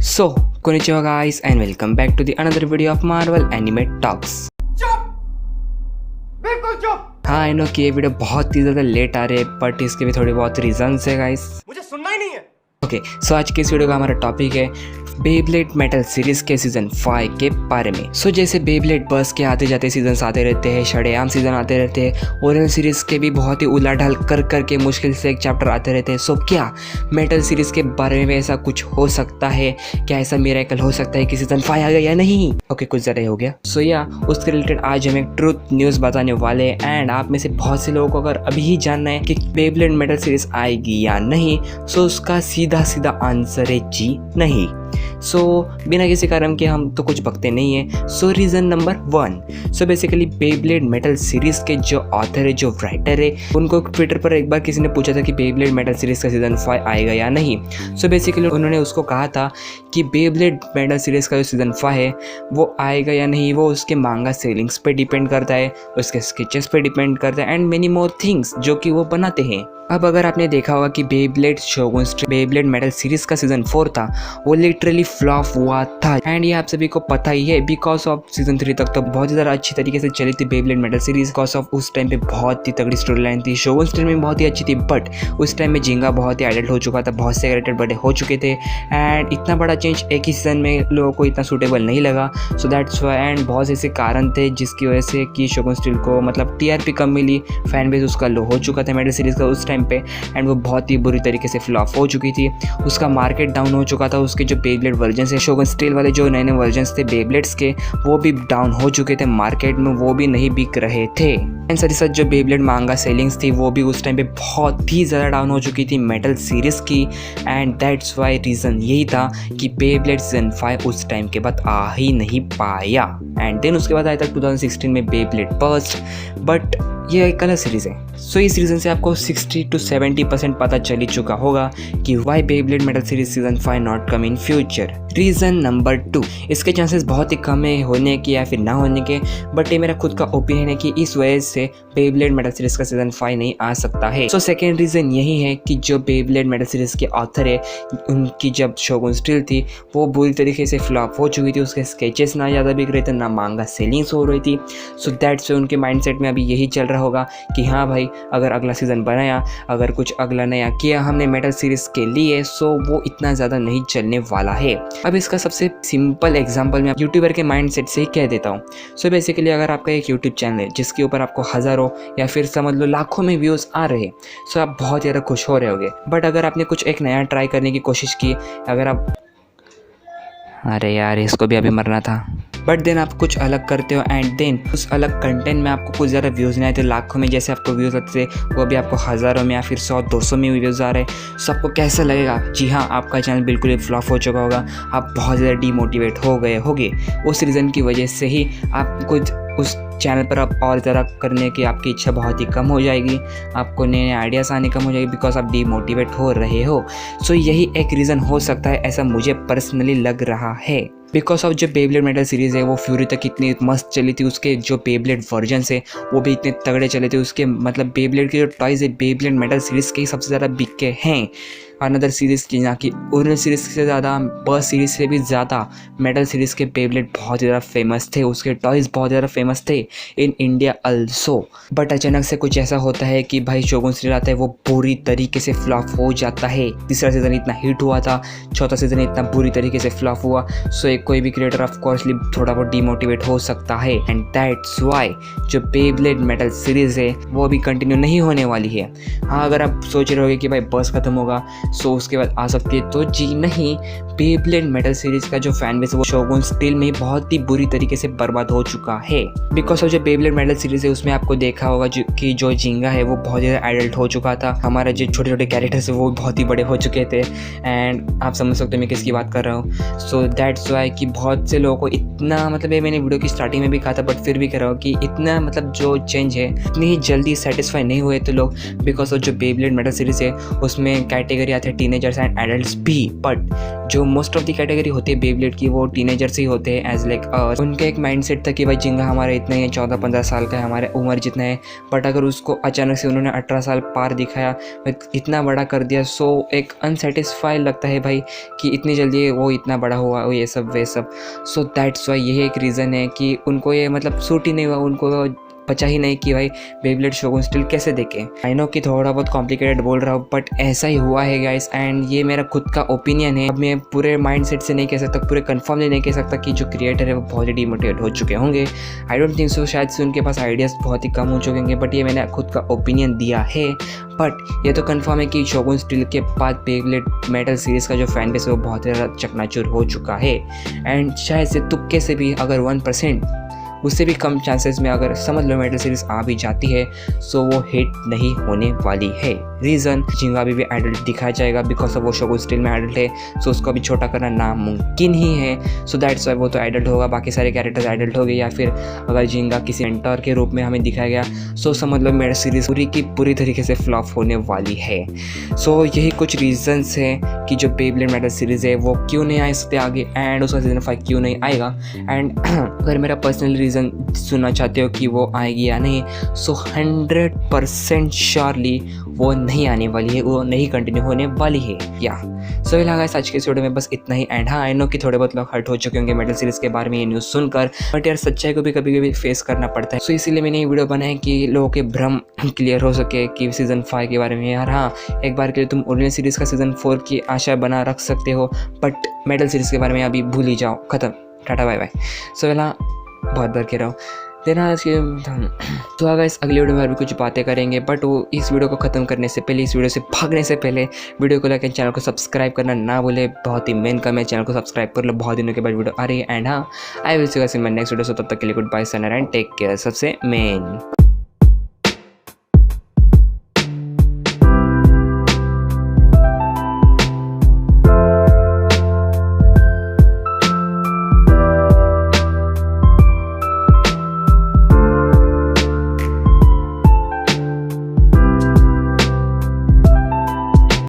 So, konnichiwa guys and welcome back to the another video of Marvel Anime Talks. बिल्कुल चुप। हाँ I know कि ये video बहुत ही ज़्यादा लेट आ रही है बट इसके भी थोड़े बहुत रीजंस है गाइस। मुझे सुनना ही नहीं है। ओके सो आज के इस वीडियो का हमारा टॉपिक है बेब्लेड मेटल सीरीज के सीजन 5 के बारे में। सो जैसे बेब्लेड बस के आते जाते सीजन आते रहते हैं, शरेआम सीजन आते रहते हैं, ओरिजिनल सीरीज के भी बहुत ही उलाढाल कर के मुश्किल से एक चैप्टर आते रहते हैं। सो क्या मेटल सीरीज के बारे में ऐसा कुछ हो सकता है? क्या ऐसा मिरेकल हो सकता है कि सीजन 5 आ गया या नहीं? ओके कुछ ज़्यादा हो गया। सो या उसके रिलेटेड आज हम एक ट्रूथ न्यूज़ बताने वाले हैं एंड आप में से बहुत से लोगों को अगर अभी ही जानना है कि बेब्लेड मेटल सीरीज आएगी या नहीं, सो उसका सीधा आंसर है जी नहीं। सो बिना किसी कारण के हम तो कुछ बकते नहीं है। सो reason number 1, so basically Beyblade metal series के जो ऑथर है, जो राइटर है, उनको ट्विटर पर एक बार किसी ने पूछा था कि बेब्लेड मेटल सीरीज़ का सीज़न 5 आएगा या नहीं। सो बेसिकली उन्होंने उसको कहा था कि बेब्लेड मेटल सीरीज़ का जो सीज़न 5 है वो आएगा या नहीं वो उसके मांगा सेलिंग्स पे डिपेंड करता है, उसके स्केचेस पे डिपेंड करता है एंड मेनी मोर थिंग्स जो कि वो बनाते हैं। अब अगर आपने देखा होगा कि Beyblade shogun Beyblade metal series का सीजन 4 था, वो लिटरली फ्लॉप हुआ था एंड ये आप सभी को पता ही है। बिकॉज ऑफ सीजन 3 तक तो बहुत ज़्यादा अच्छी तरीके से चली थी Beyblade metal series. Because of उस टाइम पे बहुत ही तगड़ी स्टोरी लाइन थी, शोगुन स्टाइल में बहुत ही अच्छी थी, बट उस टाइम में जिंगा बहुत ही एडल्ट हो चुका था, बहुत से कैरेक्टर बड़े हो चुके थे एंड इतना बड़ा चेंज एक ही सीजन में लोगों को इतना सूटेबल नहीं लगा। सो दैट्स वाई एंड बहुत ऐसे कारण थे जिसकी वजह से कि शोगुन स्टाइल को मतलब टीआरपी कम मिली, फैन बेस उसका लो हो चुका था मेटल सीरीज का उस टाइम पे एंड वो बहुत ही बुरी तरीके से फ्लॉप हो चुकी थी। उसका मार्केट डाउन हो चुका था, उसके जो बेब्लेड वर्जन है, शोगुन स्टील वाले जो नए वर्जन्स थे बेब्लेड्स के, वो भी डाउन हो चुके थे मार्केट में, वो भी नहीं बिक रहे थे एंड साथ ही साथ जो बेब्लेड मांगा सेलिंग्स थी वो भी उस टाइम पे बहुत ही ज़्यादा डाउन हो चुकी थी मेटल सीरीज़ की एंड दैट्स वाई रीज़न यही था कि बेब्लेड सीजन 5 उस टाइम के बाद आ ही नहीं पाया एंड देन उसके बाद आया था 2016 में बेब्लेड बर्स्ट, बट ये एक अलग सीरीज़ है। सो इस रीज़न से आपको 60 to 70% पता चल ही चुका होगा कि why Beyblade metal series season 5 not come in future. Reason number 2, इसके चांसेस बहुत ही कम है होने के या फिर ना होने के, बट ये मेरा खुद का ओपिनियन है कि इस वजह से बेब्लेड मेटल सीरीज का सीजन 5 नहीं आ सकता है। सो सेकेंड रीज़न यही है कि जो बेब्लेड मेटल सीरीज के ऑथर है उनकी जब शोगुन स्टील थी वो बुरी तरीके से फ्लॉप हो चुकी थी, उसके स्केचेस ना ज़्यादा बिक रहे थे, ना मांगा सेलिंग्स हो रही थी। सो दैट्स वाई उनके माइंडसेट में अभी यही चल रहा होगा कि हाँ भाई अगर अगला सीज़न बनाया, अगर कुछ अगला नया किया हमने मेटल सीरीज़ के लिए, सो वो इतना ज़्यादा नहीं चलने वाला है। अब इसका सबसे सिंपल एग्जांपल मैं यूट्यूबर के माइंडसेट से ही कह देता हूँ। सो बेसिकली अगर आपका एक यूट्यूब चैनल है जिसके ऊपर आपको हज़ारों या फिर समझ लो लाखों में व्यूज़ आ रहे हैं, सो आप बहुत ज़्यादा खुश हो रहे होगे। बट अगर आपने कुछ एक नया ट्राई करने की कोशिश की, अगर आप अरे यार इसको भी अभी मरना था, बट देन आप कुछ अलग करते हो एंड देन उस अलग कंटेंट में आपको कुछ ज़्यादा व्यूज़ नहीं आते, लाखों में जैसे आपको व्यूज़ आते थे वो भी आपको हज़ारों में या फिर 100-200 में व्यूज़ आ रहे हैं। सो आपको कैसा लगेगा? जी हाँ, आपका चैनल बिल्कुल ही फ्लॉप हो चुका होगा, आप बहुत ज़्यादा डीमोटिवेट हो गए होगे। उस रीज़न की वजह से ही आप कुछ उस चैनल पर आप और ज़रा करने की आपकी इच्छा बहुत ही कम हो जाएगी, आपको नए आइडियाज़ आने कम हो जाएगी बिकॉज आप डीमोटिवेट हो रहे हो। सो यही एक रीज़न हो सकता है, ऐसा मुझे पर्सनली लग रहा है। बिकॉज ऑफ जो बेब्लेड मेटल सीरीज़ है वो फ्यूरी तक इतनी मस्त चली थी, उसके जो बेब्लेड वर्जन है वो भी इतने तगड़े चले थे, उसके मतलब बेब्लेड के जो टॉयज़ है बेब्लेड मेटल सीरीज़ के ही सबसे ज़्यादा बिके हैं अनदर सीरीज़ की, ना कि ओरिजिनल सीरीज़ से ज़्यादा, बर्स्ट सीरीज़ से भी ज़्यादा मेटल सीरीज़ के बेब्लेड बहुत ज़्यादा फेमस थे, उसके टॉयज़ बहुत ज़्यादा फेमस थे इन इंडिया अल्सो। बट अचानक से कुछ ऐसा होता है कि भाई शोगुन सीरीज आता है वो पूरी तरीके से फ्लॉप हो जाता है। तीसरा सीज़न इतना हिट हुआ था, चौथा सीज़न इतना बुरी तरीके से फ्लॉप हुआ, सो एक कोई भी क्रिएटर ऑफ कोर्सली थोड़ा बहुत डीमोटिवेट हो सकता है एंड दैट्स वाई जो बेब्लेड मेटल सीरीज़ है वो अभी कंटिन्यू नहीं होने वाली है। हाँ अगर आप सोच रहे होगे कि भाई बस खत्म होगा सो उसके बाद आ सकती है, तो जी नहीं, बेब्लेड मेटल सीरीज का जो फैन बेस है वो शोगुन स्टील में बहुत ही बुरी तरीके से बर्बाद हो चुका है। बिकॉज ऑफ जो बेब्लेड मेटल सीरीज है उसमें आपको देखा होगा कि जो जिंगा है वो बहुत ज़्यादा एडल्ट हो चुका था, हमारा जो छोटे छोटे कैरेक्टर्स है वो बहुत ही बड़े हो चुके थे एंड आप समझ सकते हो मैं किसकी बात कर रहा हूँ। सो दैट्स वाई कि बहुत से लोगों को इतना मतलब ये मैंने वीडियो की स्टार्टिंग में भी कहा था बट फिर भी कह रहा हूँ कि इतना मतलब जो चेंज है इतनी ही जल्दी सेटिस्फाई नहीं हुए थे लोग, बिकॉज ऑफ जो बेब्लेड मेटल सीरीज है उसमें कैटेगरी आते हैं टीनेजर्स एंड एडल्ट्स भी, बट जो मोस्ट ऑफ द कैटेगरी होती है बेब्लेड की वो टीनेजर्स ही होते हैं एज लाइक उनका एक माइंडसेट था कि भाई जिंगा हमारा इतना ही है, 14-15 साल का है, हमारे उम्र जितना है, बट अगर उसको अचानक से उन्होंने 18 साल पार दिखाया, इतना बड़ा कर दिया, सो एक अनसेटिस्फाई लगता है भाई कि इतनी जल्दी वो इतना बड़ा हुआ, ये सब वे सब। सो दैट्स वाई यही एक रीज़न है कि उनको ये मतलब सूट ही नहीं हुआ, उनको बचा ही नहीं कि भाई बेब्लेड शोगुन स्टिल कैसे देखें। आई नो कि थोड़ा बहुत कॉम्प्लिकेटेड बोल रहा हूँ, बट ऐसा ही हुआ है गाइस, एंड ये मेरा खुद का ओपिनियन है। अब मैं पूरे माइंडसेट से नहीं कह सकता, पूरे कंफर्मली नहीं कह सकता कि जो क्रिएटर है वो बहुत ही डिमोटिवेट हो चुके होंगे। आई डोंट थिंक सो, शायद से उनके पास आइडियाज़ बहुत ही कम हो चुके होंगे, बट ये मैंने खुद का ओपिनियन दिया है। बट ये तो कंफर्म है कि शोगुन स्टिल के बाद बेब्लेड मेटल सीरीज़ का जो फैन बेस है वो बहुत ज़्यादा चकनाचूर हो चुका है, एंड शायद से तुक्के से भी अगर 1% उससे भी कम चांसेस में अगर समझ लो मेटल सीरीज़ आ भी जाती है, सो वो हिट नहीं होने वाली है। रीज़न, जिंगा अभी भी एडल्ट दिखाया जाएगा बिकॉज ऑफ वो शोगुन स्टिल में एडल्ट है, सो उसको अभी छोटा करना नामुमकिन ही है। सो दैट्स वाई वो तो एडल्ट होगा, बाकी सारे कैरेक्टर्स एडल्ट हो गए, या फिर अगर जिंगा किसी मेंटर के रूप में हमें दिखाया गया, सो समझ लो मेटल सीरीज़ पूरी की पूरी तरीके से फ्लॉप होने वाली है। सो यही कुछ रीजंस हैं कि जो बेब्लेड मेटल सीरीज़ है वो क्यों नहीं आ सकते आगे, एंड उसका सीजन 5 क्यों नहीं आएगा। एंड अगर मेरा पर्सनल रीज़न सुनना चाहते हो कि वो आएगी या नहीं, सो 100% श्योरली वो नहीं आने वाली है, वो नहीं कंटिन्यू होने वाली है। या सो गाइस, आज के इस वीडियो में बस इतना ही। एंड हाँ, आई नो कि थोड़े बहुत लोग हर्ट हो चुके होंगे मेटल सीरीज़ के बारे में ये न्यूज़ सुनकर, बट यार सच्चाई को भी कभी कभी फेस करना पड़ता है। सो इसीलिए मैंने ये वीडियो बनाया कि लोगों के भ्रम क्लियर हो सके कि सीज़न 5 के बारे में। यार हाँ, एक बार के लिए तुम ओरिजिनल सीरीज़ का सीज़न 4 की आशा बना रख सकते हो, बट मेटल सीरीज़ के बारे में अभी भूल ही जाओ, ख़त्म, टाटा बाय बाय। सो बहुत बार कह रहा हूँ देना इसके। तो अगर इस अगली वीडियो में भी कुछ बातें करेंगे, बट वो इस वीडियो को ख़त्म करने से पहले, इस वीडियो से भागने से पहले वीडियो को लाइक, चैनल को सब्सक्राइब करना ना भूले, बहुत ही मेन काम है, चैनल को सब्सक्राइब कर लो, बहुत दिनों के बाद वीडियो आ रही है। एंड हाँ, I will see you guys in my next video. So तब तक के लिए goodbye, sooner and take care. सबसे मेन